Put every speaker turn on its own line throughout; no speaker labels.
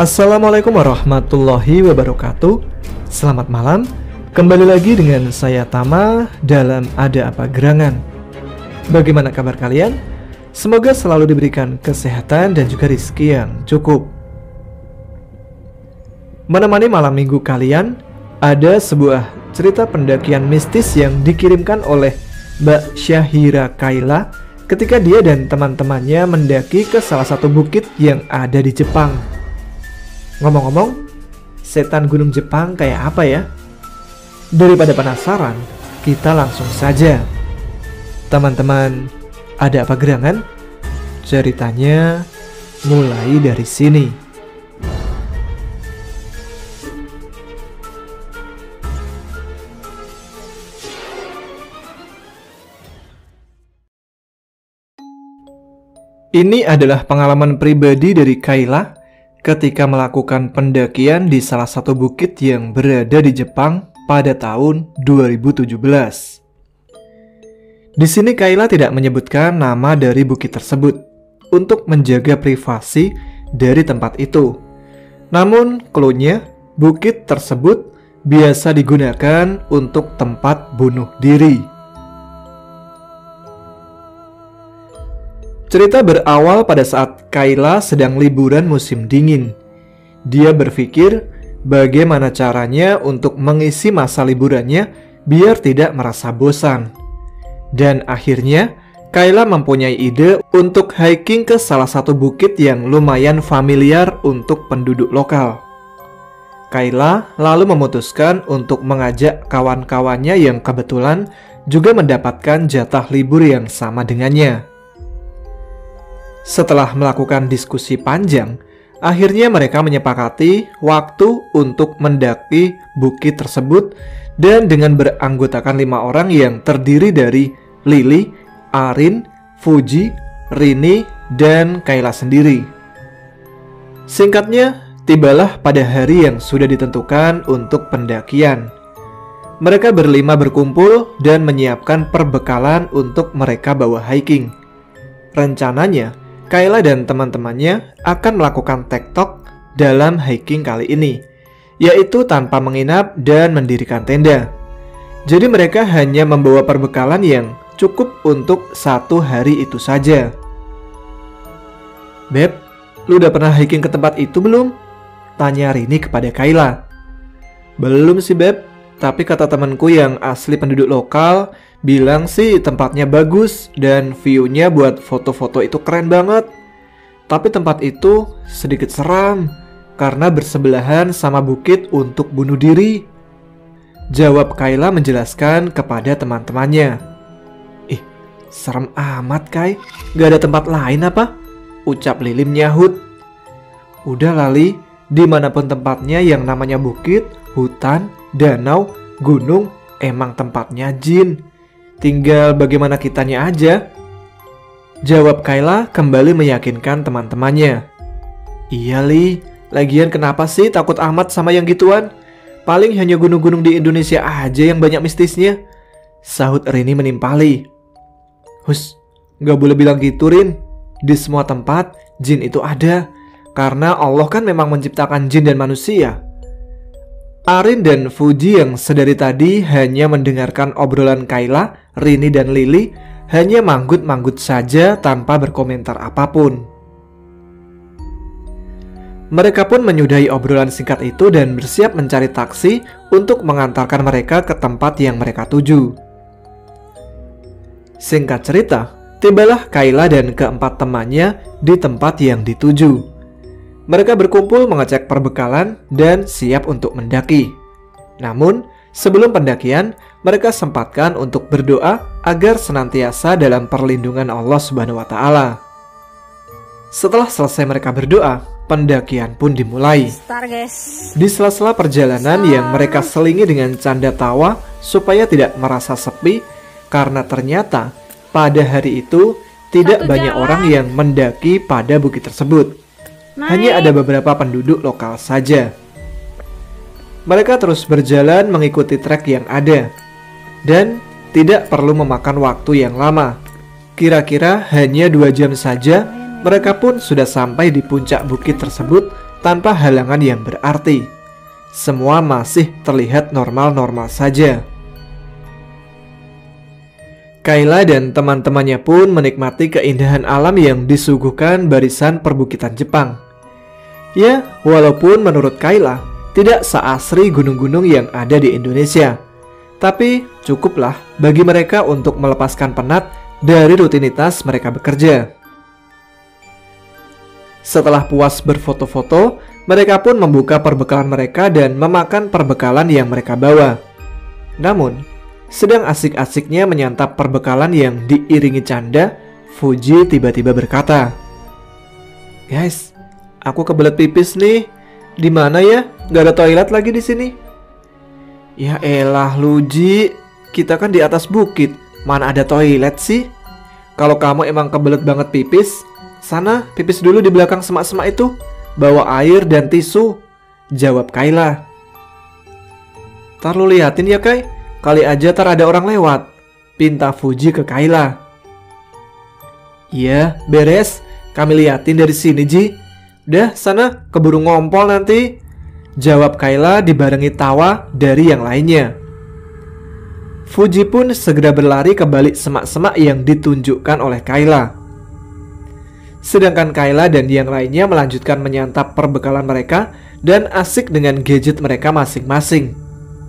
Assalamualaikum warahmatullahi wabarakatuh. Selamat malam. Kembali lagi dengan saya Tama dalam Ada Apa Gerangan. Bagaimana kabar kalian? Semoga selalu diberikan kesehatan dan juga rezeki yang cukup. Menemani malam minggu kalian, ada sebuah cerita pendakian mistis yang dikirimkan oleh Mbak Syahira Kaila ketika dia dan teman-temannya mendaki ke salah satu bukit yang ada di Jepang. Ngomong-ngomong, setan gunung Jepang kayak apa ya? Daripada penasaran, kita langsung saja. Teman-teman, ada apa gerangan? Ceritanya mulai dari sini. Ini adalah pengalaman pribadi dari Kaila ketika melakukan pendakian di salah satu bukit yang berada di Jepang pada tahun 2017. Di sini Kaila tidak menyebutkan nama dari bukit tersebut untuk menjaga privasi dari tempat itu. Namun, clue-nya, bukit tersebut biasa digunakan untuk tempat bunuh diri. Cerita berawal pada saat Kaila sedang liburan musim dingin. Dia berpikir bagaimana caranya untuk mengisi masa liburannya biar tidak merasa bosan. Dan akhirnya Kaila mempunyai ide untuk hiking ke salah satu bukit yang lumayan familiar untuk penduduk lokal. Kaila lalu memutuskan untuk mengajak kawan-kawannya yang kebetulan juga mendapatkan jatah libur yang sama dengannya. Setelah melakukan diskusi panjang, akhirnya mereka menyepakati waktu untuk mendaki bukit tersebut dan dengan beranggotakan 5 orang yang terdiri dari Lili, Arin, Fuji, Rini, dan Kaila sendiri. Singkatnya, tibalah pada hari yang sudah ditentukan untuk pendakian. Mereka berlima berkumpul dan menyiapkan perbekalan untuk mereka bawa hiking. Rencananya, Kaila dan teman-temannya akan melakukan tektok dalam hiking kali ini, yaitu tanpa menginap dan mendirikan tenda. Jadi mereka hanya membawa perbekalan yang cukup untuk 1 hari itu saja. "Beb, lu udah pernah hiking ke tempat itu belum?" tanya Rini kepada Kaila. "Belum sih Beb, tapi kata temanku yang asli penduduk lokal bilang sih tempatnya bagus dan view-nya buat foto-foto itu keren banget. Tapi tempat itu sedikit seram karena bersebelahan sama bukit untuk bunuh diri," jawab Kaila menjelaskan kepada teman-temannya. "Ih, serem amat Kai, gak ada tempat lain apa?" ucap Lilim nyahut. "Udah Lali, dimanapun tempatnya yang namanya bukit, hutan, danau, gunung emang tempatnya jin. Tinggal bagaimana kitanya aja," jawab Kaila kembali meyakinkan teman-temannya. "Iya Li, lagian kenapa sih takut amat sama yang gituan? Paling hanya gunung-gunung di Indonesia aja yang banyak mistisnya," sahut Rini menimpali. "Hus, gak boleh bilang gitu Rin. Di semua tempat jin itu ada, karena Allah kan memang menciptakan jin dan manusia." Arin dan Fuji yang sedari tadi hanya mendengarkan obrolan Kaila, Rini dan Lili hanya manggut-manggut saja tanpa berkomentar apapun. Mereka pun menyudahi obrolan singkat itu dan bersiap mencari taksi untuk mengantarkan mereka ke tempat yang mereka tuju. Singkat cerita, tibalah Kaila dan keempat temannya di tempat yang dituju. Mereka berkumpul mengecek perbekalan dan siap untuk mendaki. Namun, sebelum pendakian, mereka sempatkan untuk berdoa agar senantiasa dalam perlindungan Allah Subhanahu wa Ta'ala. Setelah selesai mereka berdoa, pendakian pun dimulai. Di sela-sela perjalanan yang mereka selingi dengan canda tawa supaya tidak merasa sepi, karena ternyata pada hari itu tidak banyak orang yang mendaki pada bukit tersebut. Hanya ada beberapa penduduk lokal saja. Mereka terus berjalan mengikuti trek yang ada dan tidak perlu memakan waktu yang lama. Kira-kira hanya 2 jam saja mereka pun sudah sampai di puncak bukit tersebut tanpa halangan yang berarti. Semua masih terlihat normal-normal saja. Kayla dan teman-temannya pun menikmati keindahan alam yang disuguhkan barisan perbukitan Jepang. Ya, walaupun menurut Kayla tidak seasri gunung-gunung yang ada di Indonesia, tapi cukuplah bagi mereka untuk melepaskan penat dari rutinitas mereka bekerja. Setelah puas berfoto-foto, mereka pun membuka perbekalan mereka dan memakan perbekalan yang mereka bawa. Namun, sedang asik-asiknya menyantap perbekalan yang diiringi canda, Fuji tiba-tiba berkata, "Guys, aku kebelet pipis nih. Di mana ya? Gak ada toilet lagi di sini." "Ya elah Luji, kita kan di atas bukit, mana ada toilet sih? Kalau kamu emang kebelet banget pipis, sana pipis dulu di belakang semak-semak itu. Bawa air dan tisu," jawab Kayla. "Ntar lu liatin ya Kay, kali aja ntar ada orang lewat," pinta Fuji ke Kayla. "Iya, beres. Kami liatin dari sini, Ji. Udah, sana keburu ngompol nanti," jawab Kayla dibarengi tawa dari yang lainnya. Fuji pun segera berlari ke balik semak-semak yang ditunjukkan oleh Kayla. Sedangkan Kayla dan yang lainnya melanjutkan menyantap perbekalan mereka dan asik dengan gadget mereka masing-masing.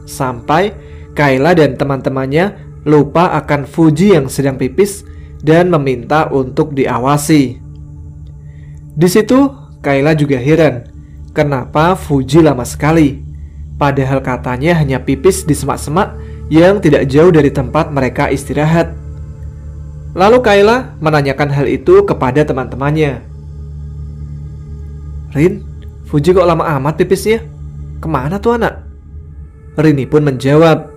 Sampai Kayla dan teman-temannya lupa akan Fuji yang sedang pipis dan meminta untuk diawasi. Di situ Kayla juga heran, kenapa Fuji lama sekali, padahal katanya hanya pipis di semak-semak yang tidak jauh dari tempat mereka istirahat. Lalu Kayla menanyakan hal itu kepada teman-temannya. "Rin, Fuji kok lama amat pipisnya? Kemana tuh anak?" Rini pun menjawab,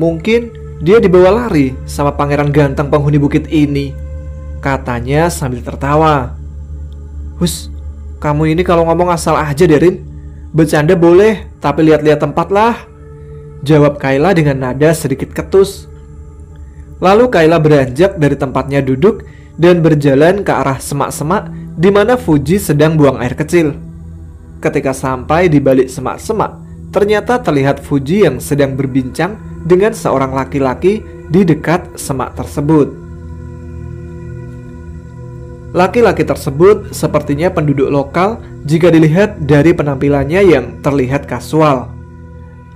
"Mungkin dia dibawa lari sama pangeran ganteng penghuni bukit ini," katanya sambil tertawa. "Hus, kamu ini kalau ngomong asal aja deh Rin. Bercanda boleh, tapi lihat-lihat tempat lah," jawab Kayla dengan nada sedikit ketus. Lalu Kayla beranjak dari tempatnya duduk dan berjalan ke arah semak-semak di mana Fuji sedang buang air kecil. Ketika sampai di balik semak-semak, ternyata terlihat Fuji yang sedang berbincang dengan seorang laki-laki di dekat semak tersebut. Laki-laki tersebut sepertinya penduduk lokal jika dilihat dari penampilannya yang terlihat kasual.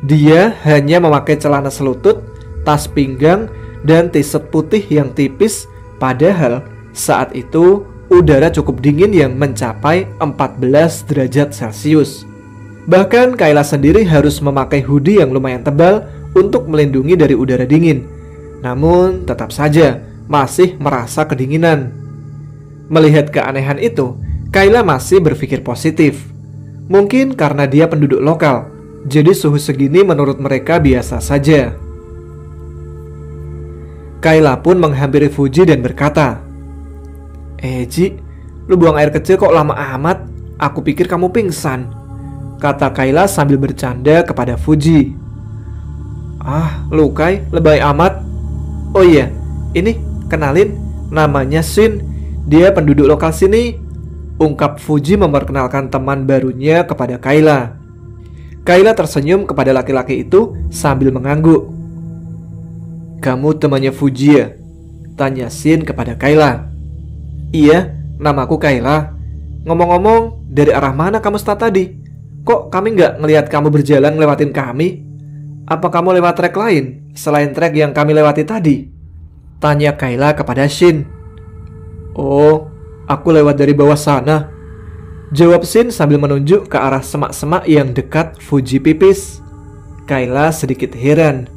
Dia hanya memakai celana selutut, tas pinggang, dan t-shirt putih yang tipis, padahal saat itu udara cukup dingin yang mencapai 14 derajat Celcius. Bahkan Kayla sendiri harus memakai hoodie yang lumayan tebal untuk melindungi dari udara dingin. Namun tetap saja masih merasa kedinginan. Melihat keanehan itu, Kayla masih berpikir positif. Mungkin karena dia penduduk lokal, jadi suhu segini menurut mereka biasa saja. Kayla pun menghampiri Fuji dan berkata, Ji, lu buang air kecil kok lama amat? Aku pikir kamu pingsan," kata Kayla sambil bercanda kepada Fuji. "Ah, lu Kay, lebay amat. Oh iya, ini, kenalin, namanya Shin. Dia penduduk lokal sini," ungkap Fuji memperkenalkan teman barunya kepada Kayla. Kayla tersenyum kepada laki-laki itu sambil mengangguk. "Kamu temannya Fuji ya?" tanya Shin kepada Kayla. "Iya, namaku Kayla. Ngomong-ngomong, dari arah mana kamu start tadi? Kok kami nggak ngelihat kamu berjalan ngelewatin kami? Apa kamu lewat trek lain selain trek yang kami lewati tadi?" tanya Kayla kepada Shin. "Oh, aku lewat dari bawah sana," jawab Shin sambil menunjuk ke arah semak-semak yang dekat Fuji pipis. Kayla sedikit heran,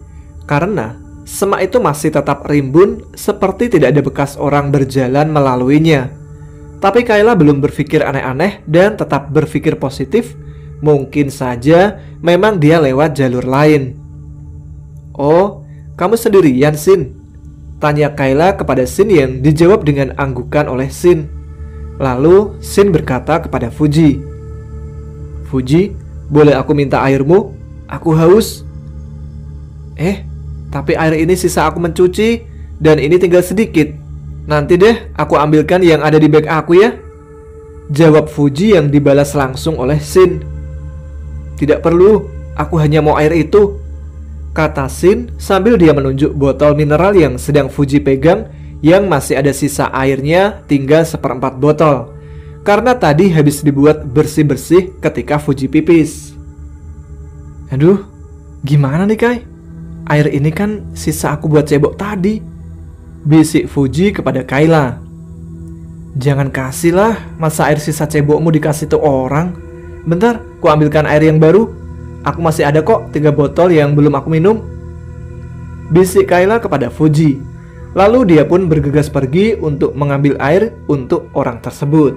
karena semak itu masih tetap rimbun seperti tidak ada bekas orang berjalan melaluinya. Tapi Kayla belum berpikir aneh-aneh dan tetap berpikir positif. Mungkin saja memang dia lewat jalur lain. "Oh, kamu sendirian, Shin?" tanya Kayla kepada Shin yang dijawab dengan anggukan oleh Shin. Lalu Shin berkata kepada Fuji, "Fuji, boleh aku minta airmu? Aku haus." Tapi air ini sisa aku mencuci, dan ini tinggal sedikit. Nanti deh aku ambilkan yang ada di bag aku ya," Jawab Fuji yang dibalas langsung oleh Shin. Tidak perlu, aku hanya mau air itu, kata Shin sambil dia menunjuk botol mineral yang sedang Fuji pegang yang masih ada sisa airnya tinggal 1/4 botol. Karena tadi habis dibuat bersih-bersih ketika Fuji pipis. Aduh, gimana nih Kai? Air ini kan sisa aku buat cebok tadi, bisik Fuji kepada Kayla. Jangan kasihlah, masa air sisa cebokmu dikasih tuh orang. Bentar, ku ambilkan air yang baru. Aku masih ada kok 3 botol yang belum aku minum, bisik Kayla kepada Fuji. Lalu dia pun bergegas pergi untuk mengambil air untuk orang tersebut.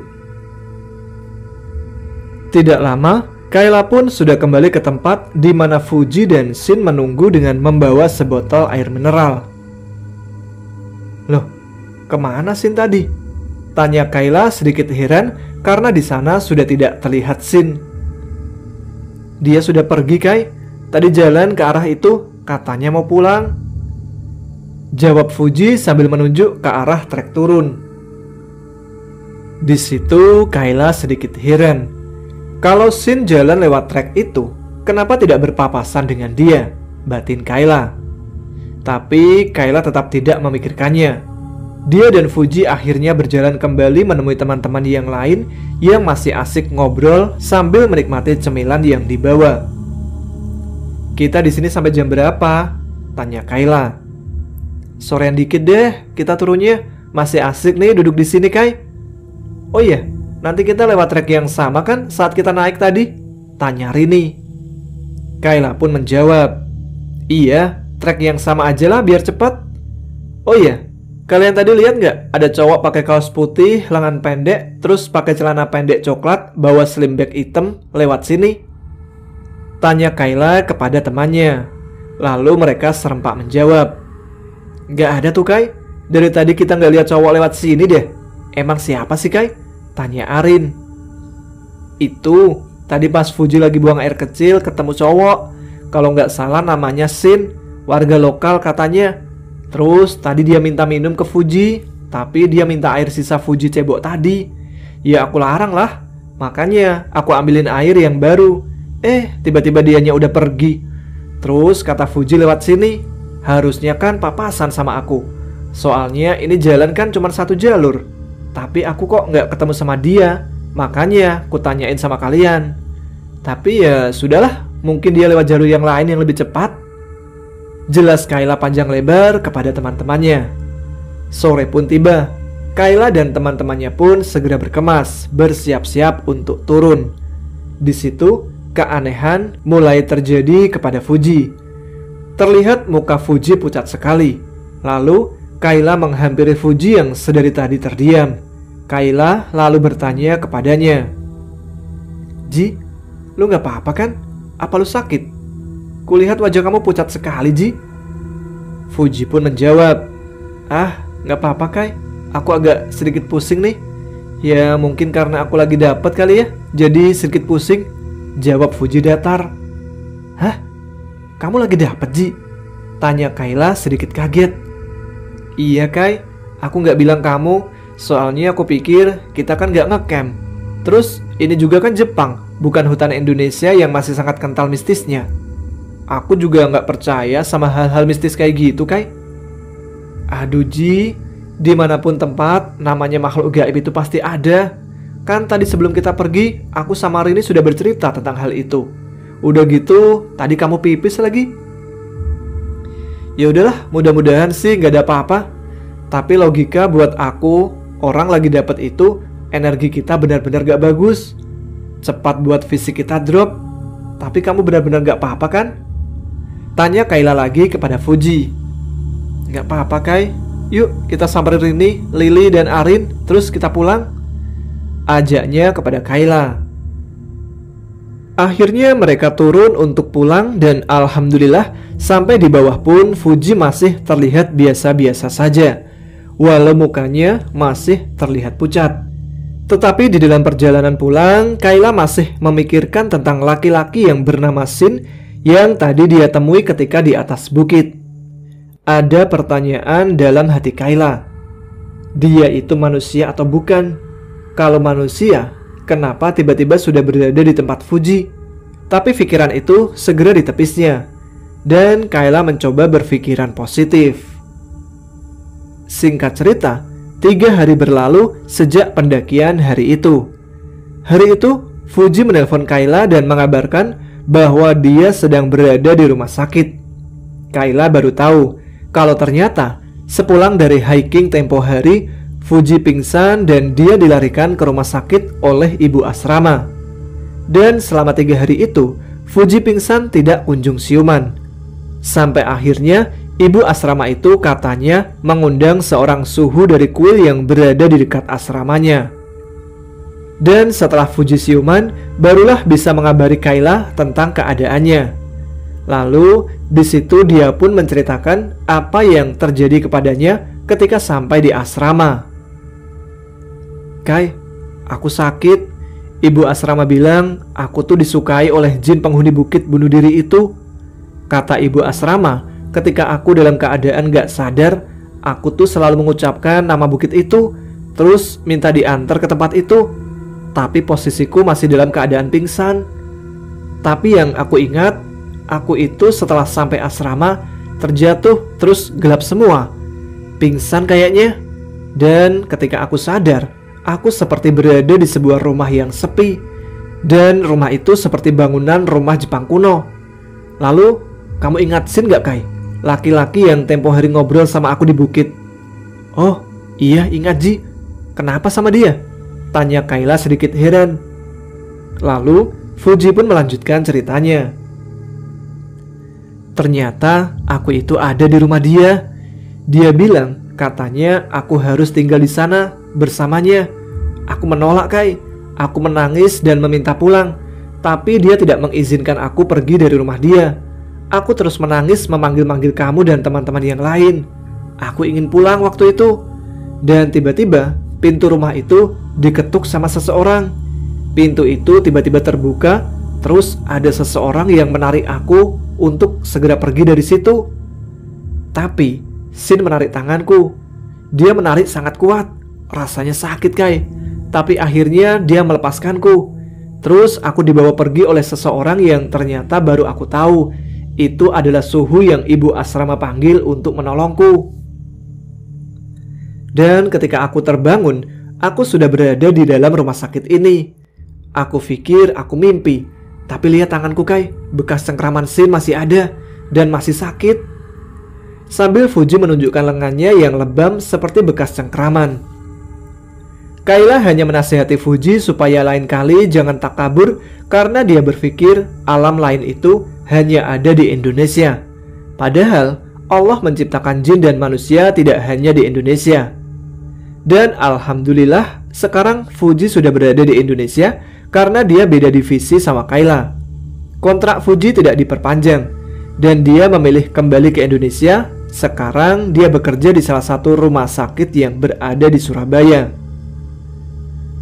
Tidak lama, Kayla pun sudah kembali ke tempat di mana Fuji dan Shin menunggu dengan membawa sebotol air mineral. Loh, kemana Shin tadi? Tanya Kayla sedikit heran karena di sana sudah tidak terlihat Shin. Dia sudah pergi, Kai. Tadi jalan ke arah itu, katanya mau pulang, jawab Fuji sambil menunjuk ke arah trek turun. Di situ Kayla sedikit heran. Kalau Shin jalan lewat trek itu, kenapa tidak berpapasan dengan dia? Batin Kayla. Tapi Kayla tetap tidak memikirkannya. Dia dan Fuji akhirnya berjalan kembali menemui teman-teman yang lain yang masih asik ngobrol sambil menikmati cemilan yang dibawa. Kita di sini sampai jam berapa? Tanya Kayla. Sorean dikit deh, kita turunnya. Masih asik nih duduk di sini, Kai. Oh iya, nanti kita lewat trek yang sama kan saat kita naik tadi? Tanya Rini. Kayla pun menjawab, iya, trek yang sama aja lah biar cepat. Oh iya, kalian tadi lihat nggak ada cowok pakai kaos putih, lengan pendek, terus pakai celana pendek coklat, bawa slim bag hitam lewat sini? Tanya Kayla kepada temannya. Lalu mereka serempak menjawab, nggak ada tuh Kai. Dari tadi kita nggak lihat cowok lewat sini deh. Emang siapa sih Kai? Tanya Arin. Itu tadi pas Fuji lagi buang air kecil ketemu cowok. Kalau nggak salah namanya Shin, warga lokal katanya. Terus tadi dia minta minum ke Fuji, tapi dia minta air sisa Fuji cebok tadi. Ya aku larang lah, makanya aku ambilin air yang baru. Tiba-tiba dianya udah pergi. Terus kata Fuji lewat sini. Harusnya kan papasan sama aku. Soalnya ini jalan kan cuma 1 jalur. Tapi aku kok nggak ketemu sama dia. Makanya aku tanyain sama kalian. Tapi ya sudahlah, mungkin dia lewat jalur yang lain yang lebih cepat, jelas Kayla panjang lebar kepada teman-temannya. Sore pun tiba. Kayla dan teman-temannya pun segera berkemas, bersiap-siap untuk turun. Di situ keanehan mulai terjadi kepada Fuji. Terlihat muka Fuji pucat sekali. Lalu Kayla menghampiri Fuji yang sedari tadi terdiam. Kayla lalu bertanya kepadanya, Ji, lu gak apa-apa kan? Apa lu sakit? Kulihat wajah kamu pucat sekali, Ji. Fuji pun menjawab, gak apa-apa Kai. Aku agak sedikit pusing nih. Ya mungkin karena aku lagi dapet kali ya, jadi sedikit pusing, jawab Fuji datar. Hah? Kamu lagi dapet, Ji? Tanya Kayla sedikit kaget. Iya Kai, aku gak bilang kamu. Soalnya aku pikir kita kan gak ngecamp. Terus ini juga kan Jepang, bukan hutan Indonesia yang masih sangat kental mistisnya. Aku juga gak percaya sama hal-hal mistis kayak gitu Kai. Aduh Ji, dimanapun tempat namanya makhluk gaib itu pasti ada. Kan tadi sebelum kita pergi, aku sama Rini sudah bercerita tentang hal itu. Udah gitu, tadi kamu pipis lagi. Ya udahlah, mudah-mudahan sih gak ada apa-apa. Tapi logika buat aku, orang lagi dapat itu, energi kita benar-benar gak bagus. Cepat buat fisik kita drop. Tapi kamu benar-benar gak apa-apa kan? Tanya Kayla lagi kepada Fuji. Gak apa-apa Kai. Yuk kita samperin Rini, Lily dan Arin, terus kita pulang, ajaknya kepada Kayla. Akhirnya mereka turun untuk pulang dan alhamdulillah sampai di bawah pun Fuji masih terlihat biasa-biasa saja, walau mukanya masih terlihat pucat. Tetapi di dalam perjalanan pulang, Kayla masih memikirkan tentang laki-laki yang bernama Shin yang tadi dia temui ketika di atas bukit. Ada pertanyaan dalam hati Kayla. Dia itu manusia atau bukan? Kalau manusia, kenapa tiba-tiba sudah berada di tempat Fuji. Tapi pikiran itu segera ditepisnya, dan Kayla mencoba berpikiran positif. Singkat cerita, 3 hari berlalu sejak pendakian hari itu. Hari itu, Fuji menelpon Kayla dan mengabarkan bahwa dia sedang berada di rumah sakit. Kayla baru tahu kalau ternyata sepulang dari hiking tempo hari, Fuji pingsan dan dia dilarikan ke rumah sakit oleh ibu asrama. Dan selama 3 hari itu, Fuji pingsan tidak kunjung siuman. Sampai akhirnya ibu asrama itu katanya mengundang seorang suhu dari kuil yang berada di dekat asramanya. Dan setelah Fuji siuman, barulah bisa mengabari Kayla tentang keadaannya. Lalu di situ dia pun menceritakan apa yang terjadi kepadanya ketika sampai di asrama. "Kai, aku sakit. Ibu asrama bilang aku tuh disukai oleh jin penghuni bukit bunuh diri itu," kata ibu asrama. "Ketika aku dalam keadaan gak sadar, aku tuh selalu mengucapkan nama bukit itu, terus minta diantar ke tempat itu. Tapi posisiku masih dalam keadaan pingsan. Tapi yang aku ingat, aku itu setelah sampai asrama terjatuh terus gelap semua. Pingsan kayaknya. Dan ketika aku sadar, aku seperti berada di sebuah rumah yang sepi. Dan rumah itu seperti bangunan rumah Jepang kuno. Lalu, kamu ingat Shin gak, Kai? Laki-laki yang tempo hari ngobrol sama aku di bukit." "Oh, iya ingat, Ji. Kenapa sama dia?" tanya Kayla sedikit heran. Lalu Fuji pun melanjutkan ceritanya. "Ternyata aku itu ada di rumah dia. Dia bilang katanya aku harus tinggal di sana bersamanya. Aku menolak, Kai. Aku menangis dan meminta pulang. Tapi dia tidak mengizinkan aku pergi dari rumah dia. Aku terus menangis memanggil-manggil kamu dan teman-teman yang lain. Aku ingin pulang waktu itu. Dan tiba-tiba pintu rumah itu diketuk sama seseorang. Pintu itu tiba-tiba terbuka, terus ada seseorang yang menarik aku untuk segera pergi dari situ. Tapi Shin menarik tanganku. Dia menarik sangat kuat. Rasanya sakit, Kai. Tapi akhirnya dia melepaskanku. Terus aku dibawa pergi oleh seseorang yang ternyata baru aku tahu itu adalah suhu yang ibu asrama panggil untuk menolongku. Dan ketika aku terbangun, aku sudah berada di dalam rumah sakit ini. Aku pikir aku mimpi, tapi lihat tanganku, Kai. Bekas cengkraman Shin masih ada dan masih sakit. Sambil Fuji menunjukkan lengannya yang lebam seperti bekas cengkraman. Kayla hanya menasihati Fuji supaya lain kali jangan takabur karena dia berpikir alam lain itu hanya ada di Indonesia. Padahal Allah menciptakan jin dan manusia tidak hanya di Indonesia. Dan alhamdulillah sekarang Fuji sudah berada di Indonesia karena dia beda divisi sama Kayla. Kontrak Fuji tidak diperpanjang dan dia memilih kembali ke Indonesia. Sekarang dia bekerja di salah satu rumah sakit yang berada di Surabaya.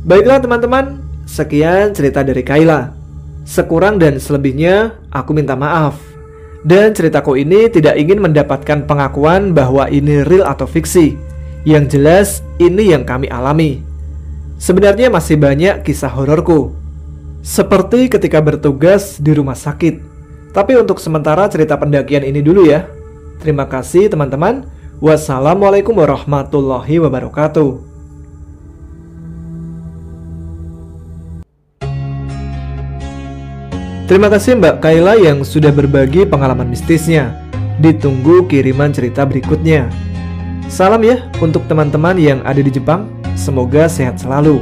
Baiklah teman-teman, sekian cerita dari Kayla. Sekurang dan selebihnya aku minta maaf. Dan ceritaku ini tidak ingin mendapatkan pengakuan bahwa ini real atau fiksi. Yang jelas ini yang kami alami. Sebenarnya masih banyak kisah hororku, seperti ketika bertugas di rumah sakit. Tapi untuk sementara cerita pendakian ini dulu ya. Terima kasih teman-teman. Wassalamualaikum warahmatullahi wabarakatuh. Terima kasih Mbak Kayla yang sudah berbagi pengalaman mistisnya. Ditunggu kiriman cerita berikutnya. Salam ya untuk teman-teman yang ada di Jepang. Semoga sehat selalu.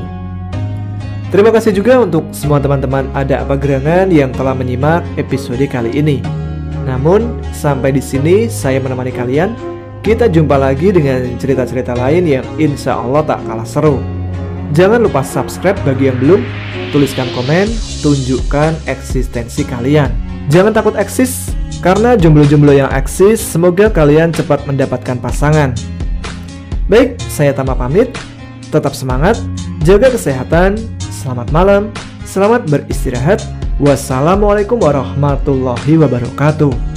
Terima kasih juga untuk semua teman-teman Ada Apa Gerangan yang telah menyimak episode kali ini. Namun, sampai di sini saya menemani kalian. Kita jumpa lagi dengan cerita-cerita lain yang insya Allah tak kalah seru. Jangan lupa subscribe bagi yang belum. Tuliskan komen, tunjukkan eksistensi kalian. Jangan takut eksis, karena jomblo-jomblo yang eksis semoga kalian cepat mendapatkan pasangan. Baik, saya Tama pamit. Tetap semangat, jaga kesehatan, selamat malam, selamat beristirahat. Wassalamualaikum warahmatullahi wabarakatuh.